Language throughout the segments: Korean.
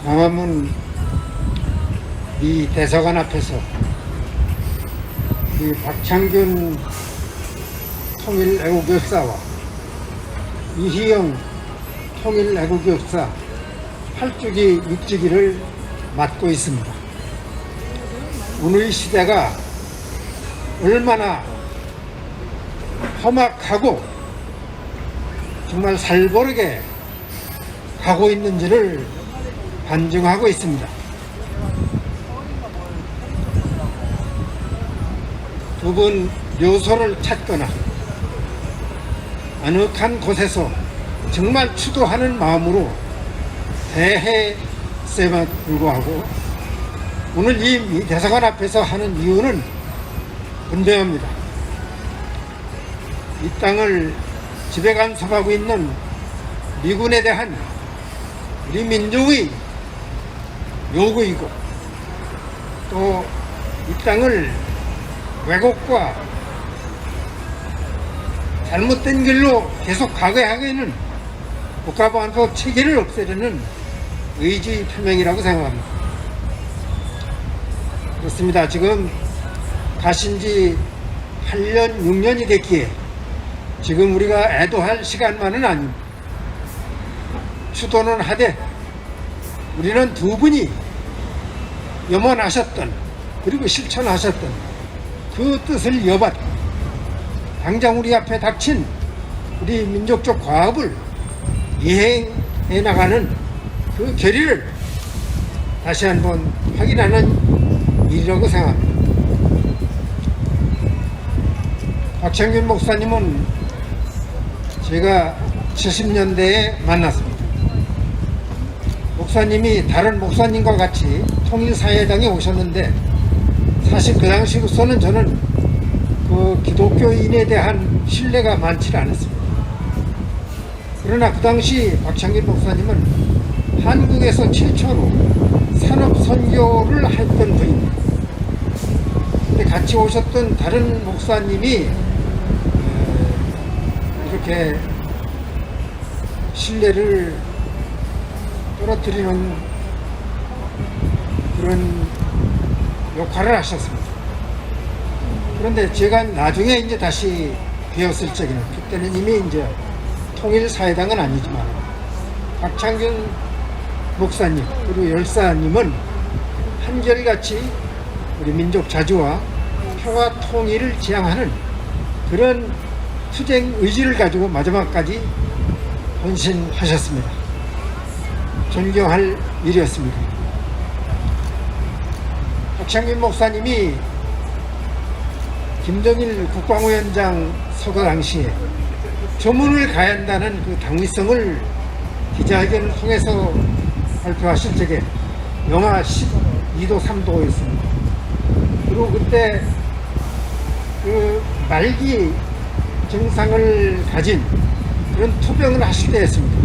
광화문 이 대사관 앞에서 이 박창균 통일애국역사와 이희영 통일애국역사 8주기 6주기를 맞고 있습니다. 오늘 시대가 얼마나 험악하고 정말 살벌하게 가고 있는지를 반증하고 있습니다. 두 분 묘소를 찾거나 아늑한 곳에서 정말 추도하는 마음으로 대해쌤에 불구하고 오늘 이 대사관 앞에서 하는 이유는 분명합니다. 이 땅을 지배 간섭하고 있는 미군에 대한 우리 민족의 요구이고, 또 이 땅을 왜곡과 잘못된 길로 계속 가게 하기에는 국가보안법 체계를 없애려는 의지 표명이라고 생각합니다. 그렇습니다. 지금 가신 지 8년, 6년이 됐기에 지금 우리가 애도할 시간만은 아닙니다. 추도는 하되 우리는 두 분이 염원하셨던, 그리고 실천하셨던 그 뜻을 이어받고 당장 우리 앞에 닥친 우리 민족적 과업을 이행해 나가는 그 결의를 다시 한번 확인하는 일이라고 생각합니다. 박창균 목사님은 제가 70년대에 만났습니다. 목사님이 다른 목사님과 같이 통일사회당에 오셨는데, 사실 그 당시로서는 저는 그 기독교인에 대한 신뢰가 많지 않았습니다. 그러나 그 당시 박창균 목사님은 한국에서 최초로 산업선교를 했던 분입니다. 근데 같이 오셨던 다른 목사님이 이렇게 신뢰를 떨어뜨리는 그런 역할을 하셨습니다. 그런데 제가 나중에 이제 다시 배웠을 적에는, 그때는 이미 이제 통일사회당은 아니지만 박창균 목사님 그리고 열사님은 한결같이 우리 민족 자주와 평화 통일을 지향하는 그런 투쟁 의지를 가지고 마지막까지 헌신하셨습니다. 존경할 일이었습니다. 박창균 목사님이 김정일 국방위원장 서거 당시에 조문을 가야 한다는 그 당위성을 기자회견을 통해서 발표하실 적에 영하 12도 3도였습니다. 그리고 그때 그 말기 증상을 가진 그런 투병을 하실 때였습니다.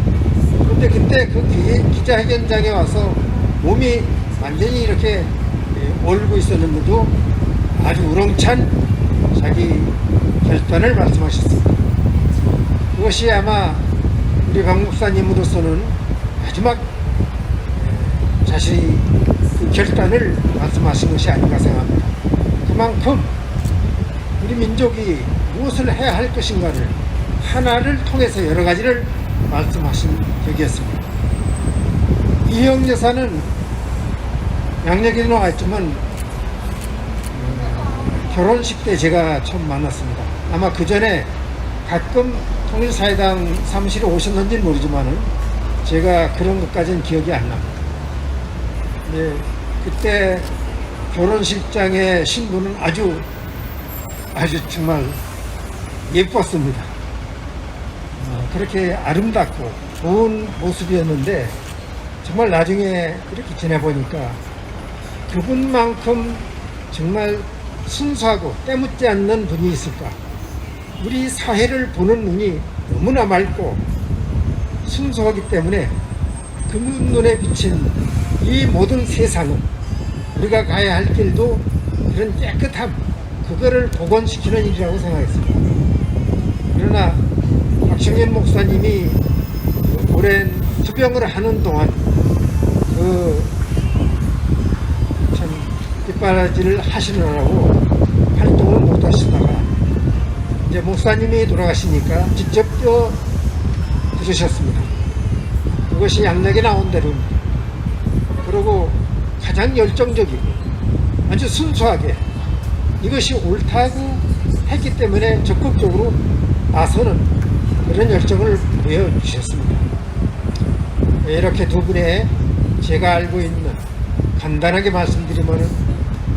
그런데 그때 그 기자회견장에 와서 몸이 완전히 이렇게 얼고 있었는데도 아주 우렁찬 자기 결단을 말씀하셨습니다. 그것이 아마 우리 박 목사님으로서는 마지막 자신이 그 결단을 말씀하신 것이 아닌가 생각합니다. 그만큼 우리 민족이 무엇을 해야 할 것인가를 하나를 통해서 여러 가지를 말씀하신 적이었습니다. 이희영 여사는 양력에 나와 있지만 결혼식 때 제가 처음 만났습니다. 아마 그 전에 가끔 통일사회당 사무실에 오셨는지는 모르지만은 제가 그런 것까지는 기억이 안 납니다. 네, 그때 결혼식장의 신부는 아주 정말 예뻤습니다. 그렇게 아름답고 좋은 모습이었는데, 정말 나중에 이렇게 지내보니까 그분만큼 정말 순수하고 때묻지 않는 분이 있을까. 우리 사회를 보는 눈이 너무나 맑고 순수하기 때문에 그분 눈에 비친 이 모든 세상은, 우리가 가야 할 길도 그런 깨끗함, 그거를 복원시키는 일이라고 생각했습니다. 그러나 박창균 목사님이 오랜 투병을 하는 동안 참 뒷바라지를 하시느라고 활동을 못 하시다가 이제 목사님이 돌아가시니까 직접 들으셨습니다. 그것이 양락에 나온 대로입니다. 그리고 가장 열정적이고 아주 순수하게 이것이 옳다고 했기 때문에 적극적으로 나서는 그런 열정을 보여주셨습니다. 이렇게 두 분의 제가 알고 있는 간단하게 말씀드리면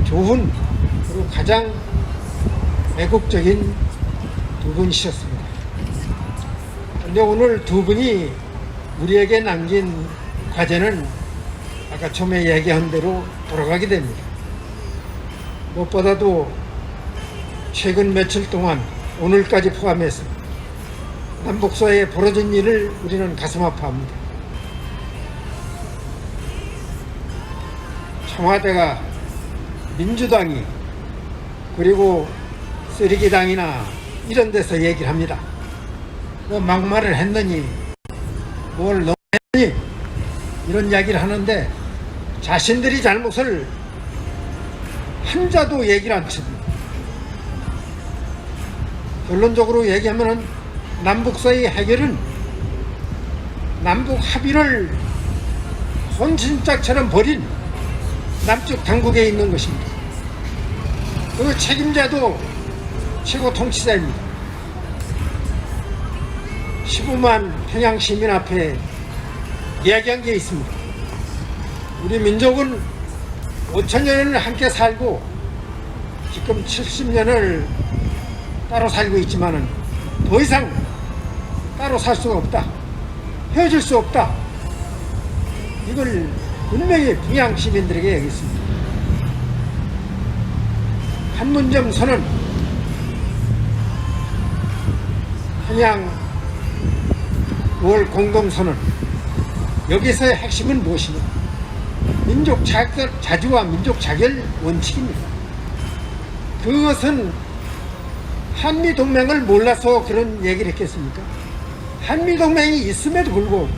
좋은 그리고 가장 애국적인 두 분이셨습니다. 근데 오늘 두 분이 우리에게 남긴 과제는 아까 처음에 얘기한 대로 돌아가게 됩니다. 무엇보다도 최근 며칠 동안 오늘까지 포함해서 남북사이에 벌어진 일을 우리는 가슴 아파합니다. 청와대가 민주당이 그리고 쓰레기당이나 이런 데서 얘기를 합니다. 뭐 막말을 했느니 뭘 너무 했느니 이런 이야기를 하는데 자신들이 잘못을 한자도 얘기를 안 칩니다. 결론적으로 얘기하면 남북 사이 해결은 남북 합의를 혼신짝처럼 벌인 남쪽 당국에 있는 것입니다. 그 책임자도 최고 통치자입니다. 15만 평양 시민 앞에 이야기한 게 있습니다. 우리 민족은 5천년을 함께 살고 지금 70년을 따로 살고 있지만은 더 이상 따로 살 수가 없다. 헤어질 수 없다. 이걸 분명히 평양 시민들에게 얘기했습니다. 판문점 선언, 평양 5월 공동선언, 여기서의 핵심은 무엇이냐? 민족 자주와 민족 자결 원칙입니다. 그것은 한미동맹을 몰라서 그런 얘기를 했겠습니까? 한미동맹이 있음에도 불구하고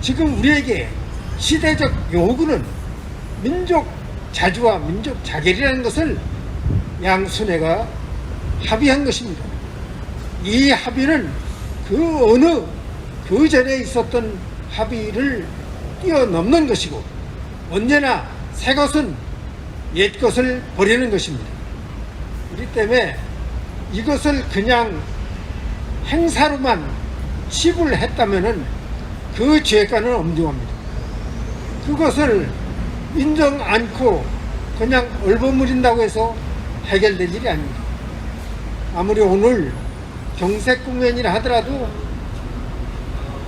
지금 우리에게 시대적 요구는 민족 자주와 민족 자결이라는 것을 양순회가 합의한 것입니다. 이 합의는 그 전에 있었던 합의를 뛰어넘는 것이고 언제나 새 것은 옛 것을 버리는 것입니다. 그렇기 때문에 이것을 그냥 행사로만 치부했다면 그 죄가는 엄중합니다. 그것을 인정 않고 그냥 얼버무린다고 해서 해결될 일이 아닙니다. 아무리 오늘 경색 국면이라 하더라도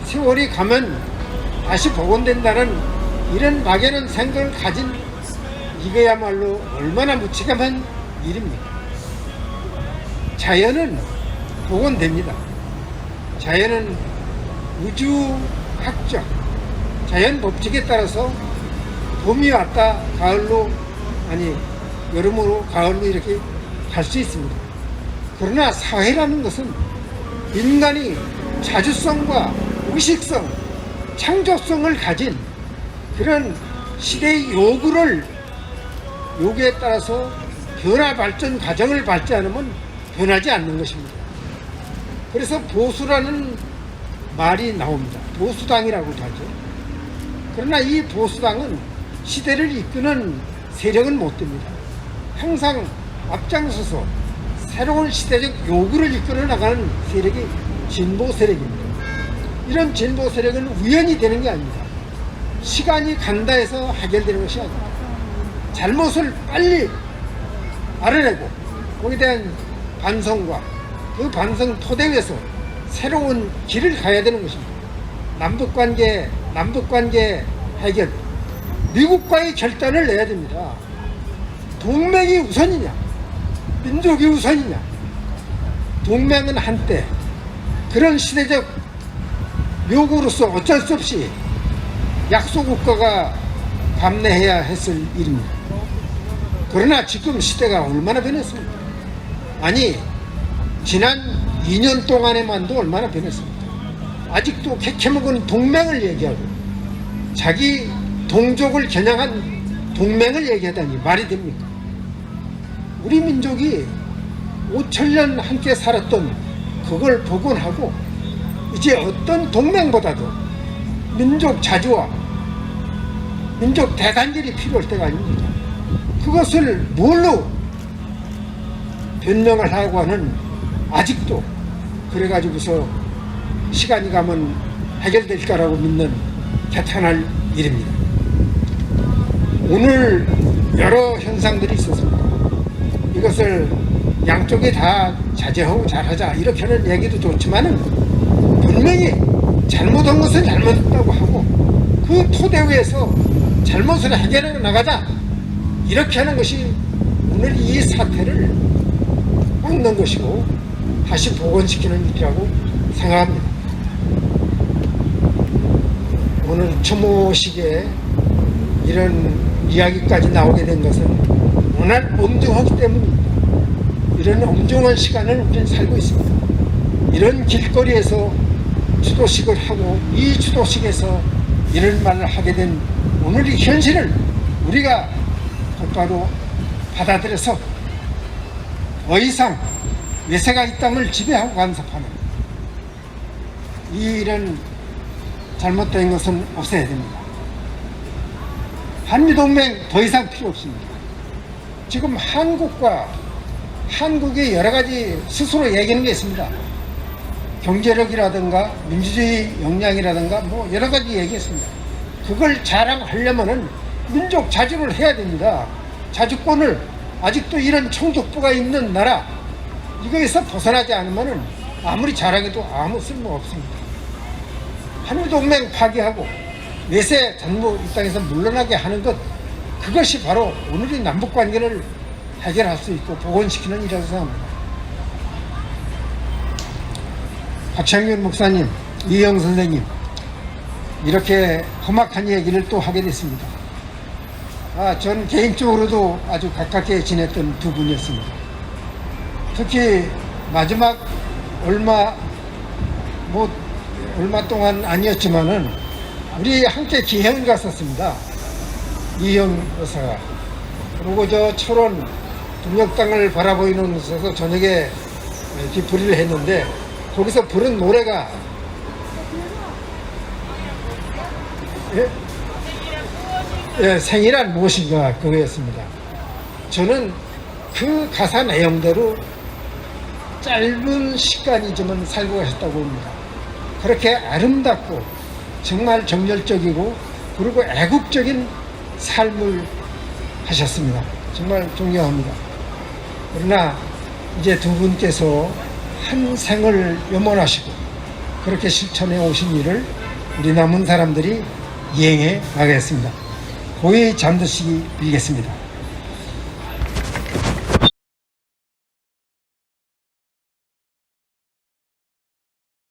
세월이 가면 다시 복원된다는 이런 막연한 생각을 가진 이거야말로 얼마나 무책임한 일입니까? 자연은 복원됩니다. 자연은 우주학적 자연 법칙에 따라서 봄이 왔다 가을로 여름으로 가을로 이렇게 갈 수 있습니다. 그러나 사회라는 것은 인간이 자주성과 의식성, 창조성을 가진 그런 시대의 요구에 따라서 변화 발전 과정을 밟지 않으면 변하지 않는 것입니다. 그래서 보수라는 말이 나옵니다. 보수당이라고도 하죠. 그러나 이 보수당은 시대를 이끄는 세력은 못 됩니다. 항상 앞장서서 새로운 시대적 요구를 이끌어 나가는 세력이 진보 세력입니다. 이런 진보 세력은 우연히 되는 게 아닙니다. 시간이 간다 해서 해결되는 것이 아닙니다. 잘못을 빨리 알아내고 거기에 대한 반성과 그 반성 토대 위에서 새로운 길을 가야 되는 것입니다. 남북관계 해결, 미국과의 결단을 내야 됩니다. 동맹이 우선이냐, 민족이 우선이냐. 동맹은 한때 그런 시대적 요구로서 어쩔 수 없이 약소국가가 감내해야 했을 일입니다. 그러나 지금 시대가 얼마나 변했습니까? 아니, 지난 2년 동안에만도 얼마나 변했습니까? 아직도 캐캐먹은 동맹을 얘기하고 자기 동족을 겨냥한 동맹을 얘기하다니 말이 됩니까? 우리 민족이 5천년 함께 살았던 그걸 복원하고 이제 어떤 동맹보다도 민족 자주와 민족 대단결이 필요할 때가 아닙니까? 그것을 뭘로 변명을 하고 하는, 아직도 그래가지고서 시간이 가면 해결될까라고 믿는 개탄할 일입니다. 오늘 여러 현상들이 있었습니다. 이것을 양쪽이 다 자제하고 잘하자 이렇게는 얘기도 좋지만은 분명히 잘못한 것은 잘못했다고 하고 그 토대 위에서 잘못을 해결해 나가자 이렇게 하는 것이 오늘 이 사태를 막는 것이고 다시 복원시키는 일이라고 생각합니다. 오늘 추모식에 이런 이야기까지 나오게 된 것은 워낙 엄중하기 때문입니다. 이런 엄중한 시간을 우리는 살고 있습니다. 이런 길거리에서 추도식을 하고 이 추도식에서 이런 말을 하게 된 오늘 이 현실을 우리가 곧바로 받아들여서 더 이상 외세가 이 땅을 지배하고 간섭하는 이런 잘못된 것은 없애야 됩니다. 한미동맹 더 이상 필요 없습니다. 지금 한국의 여러 가지 스스로 얘기하는 게 있습니다. 경제력이라든가 민주주의 역량이라든가 뭐 여러 가지 얘기했습니다. 그걸 자랑하려면은 민족 자주를 해야 됩니다. 자주권을, 아직도 이런 총독부가 있는 나라, 이거에서 벗어나지 않으면은 아무리 자랑해도 아무 쓸모가 없습니다. 한미동맹 파기하고 외세 전부 이 땅에서 물러나게 하는 것, 그것이 바로 오늘의 남북관계를 해결할 수 있고 복원시키는 일이라고 생각합니다. 박창균 목사님, 이영 선생님, 이렇게 험악한 얘기를 또 하게 됐습니다. 전 개인적으로도 아주 가깝게 지냈던 두 분이었습니다. 특히 마지막 얼마 동안 아니었지만은 우리 함께 기행을 갔었습니다. 이영 여사가. 그리고 저 철원 동력당을 바라보이는 곳에서 저녁에 뒤풀이를 했는데 거기서 부른 노래가 생이란 무엇인가 그거였습니다. 저는 그 가사 내용대로 짧은 시간이지만 살고 가셨다고 봅니다. 그렇게 아름답고 정말 정열적이고 그리고 애국적인 삶을 하셨습니다. 정말 존경합니다. 그러나 이제 두 분께서 한 생을 염원하시고 그렇게 실천해 오신 일을 우리 남은 사람들이 이행해 나가겠습니다. 고이 잠드시기 빌겠습니다.